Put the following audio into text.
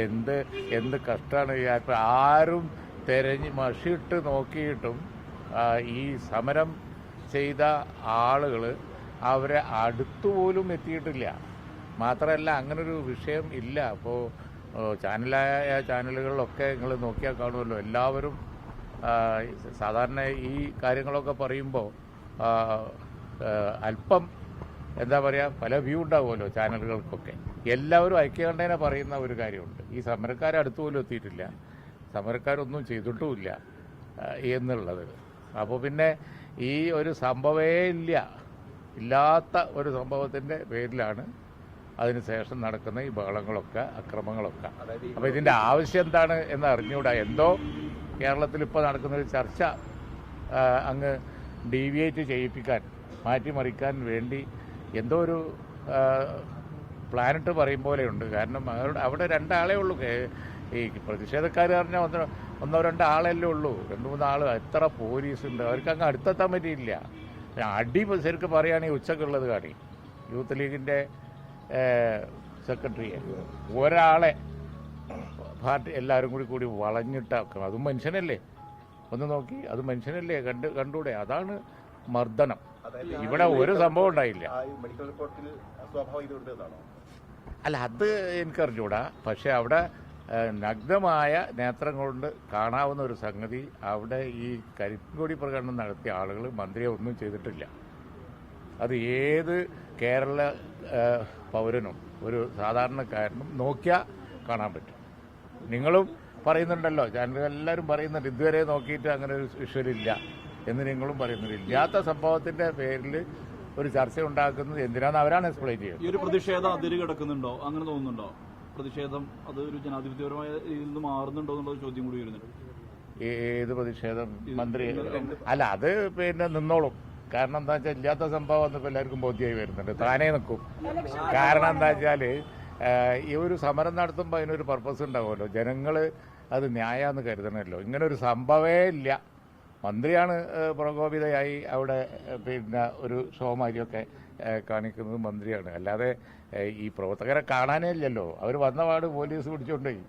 എന്ത് എന്ത് കഷ്ടമാണ്. ഇപ്പം ആരും തെരഞ്ഞ് മഷിയിട്ട് നോക്കിയിട്ടും ഈ സമരം ചെയ്ത ആളുകൾ അവരെ അടുത്തുപോലും എത്തിയിട്ടില്ല. മാത്രമല്ല അങ്ങനൊരു വിഷയം ഇല്ല. അപ്പോൾ ചാനലുകളിലൊക്കെ നിങ്ങൾ നോക്കിയാൽ കാണുമല്ലോ, എല്ലാവരും സാധാരണ ഈ കാര്യങ്ങളൊക്കെ പറയുമ്പോൾ അല്പം എന്താ പറയുക, പല വ്യൂ ഉണ്ടാവുമല്ലോ ചാനലുകൾക്കൊക്കെ. എല്ലാവരും ഐക്യകണ്ഠേന പറയുന്ന ഒരു കാര്യമുണ്ട്, ഈ സമരക്കാരെ അടുത്ത് പോലും എത്തിയിട്ടില്ല, സമരക്കാരൊന്നും ചെയ്തിട്ടുമില്ല എന്നുള്ളത്. അപ്പോൾ പിന്നെ ഈ ഒരു സംഭവമേ ഇല്ലാത്ത ഒരു സംഭവത്തിൻ്റെ പേരിലാണ് അതിനുശേഷം നടക്കുന്ന ഈ ബഹളങ്ങളൊക്കെ, അക്രമങ്ങളൊക്കെ. അപ്പോൾ ഇതിൻ്റെ ആവശ്യം എന്താണ് എന്ന് അറിഞ്ഞുകൂടാ. എന്തോ കേരളത്തിൽ ഇപ്പോൾ നടക്കുന്നൊരു ചർച്ച അങ്ങ് ഡീവിയേറ്റ് ചെയ്യിപ്പിക്കാൻ, മാറ്റിമറിക്കാൻ വേണ്ടി എന്തോ ഒരു പ്ലാനിട്ട് പറയും പോലെയുണ്ട്. കാരണം അവിടെ രണ്ടാളേ ഉള്ളൂ. ഈ പ്രതിഷേധക്കാർ പറഞ്ഞാൽ ഒന്നോ രണ്ടോ ആളല്ലേ ഉള്ളൂ. 2-3 ആൾ. എത്ര പോലീസുണ്ട്, അവർക്ക് അങ്ങ് അടുത്തെത്താൻ പറ്റിയില്ല. അടി ശരിക്കും പറയുകയാണെങ്കിൽ ഉച്ചക്കുള്ളത് കാണി. യൂത്ത് ലീഗിൻ്റെ സെക്രട്ടറിയെ ഒരാളെ പാർട്ടി എല്ലാവരും കൂടി വളഞ്ഞിട്ടാക്കണം. അതും മനുഷ്യനല്ലേ, ഒന്ന് നോക്കി, അത് മനുഷ്യനല്ലേ, കണ്ടൂടെ? അതാണ് മർദ്ദനം. ഇവിടെ ഒരു സംഭവം ഉണ്ടായില്ല. അല്ല, അത് എനിക്കറിഞ്ഞൂടാ. പക്ഷെ അവിടെ നഗ്നമായ നേത്രം കൊണ്ട് കാണാവുന്ന ഒരു സംഗതി, അവിടെ ഈ കരിങ്കൊടി പ്രകടനം നടത്തിയ ആളുകൾ മന്ത്രിയെ ഒന്നും ചെയ്തിട്ടില്ല. അത് ഏത് കേരള പൗരനും ഒരു സാധാരണക്കാരനും നോക്കിയാൽ കാണാൻ പറ്റും. നിങ്ങളും പറയുന്നുണ്ടല്ലോ, ചാനലുകാരെല്ലാവരും പറയുന്നുണ്ട്, ഇതുവരെ നോക്കിയിട്ട് അങ്ങനെ ഒരു വിഷ്വലില്ല എന്ന് നിങ്ങളും പറയുന്നുണ്ട്. ഇല്ലാത്ത സംഭവത്തിന്റെ പേരിൽ ഒരു ചർച്ച ഉണ്ടാക്കുന്നത് എന്തിനാന്ന് അവരാണ് എക്സ്പ്ലെയിൻ ചെയ്യുന്നത്. ഈ ഒരു പ്രതിഷേധം അതിര് കിടക്കുന്നുണ്ടോ, അങ്ങനെ തോന്നുന്നുണ്ടോ? പ്രതിഷേധം അത് ഒരു ജനാധിപത്യപരമായ രീതിയിൽ നിന്ന് മാറുന്നുണ്ടോ എന്നുള്ള ചോദ്യം കൂടി വരുന്നുണ്ട്. ഏത് പ്രതിഷേധം? മന്ത്രി അല്ല, അത് പിന്നെ നിന്നോളും. കാരണം എന്താ വെച്ചാൽ ഇല്ലാത്ത സംഭവം വന്നപ്പോൾ എല്ലാവർക്കും ബോധ്യമായി വരുന്നുണ്ട്, താനേ നിൽക്കും. കാരണം എന്താ വെച്ചാൽ ഈ ഒരു സമരം നടത്തുമ്പോൾ അതിനൊരു പർപ്പസ് ഉണ്ടാവുമല്ലോ, ജനങ്ങൾ അത് ന്യായമെന്ന് കരുതണമല്ലോ. ഇങ്ങനെ ഒരു സംഭവമേ ഇല്ല. മന്ത്രിയാണ് പ്രകോപിതയായി അവിടെ പിന്നെ ഒരു ഷോമാരിയൊക്കെ കാണിക്കുന്നത് മന്ത്രിയാണ്. അല്ലാതെ ഈ പ്രവർത്തകരെ കാണാനേ ഇല്ലല്ലോ. അവർ വന്ന പാട് പോലീസ് പിടിച്ചുകൊണ്ടുപോയി.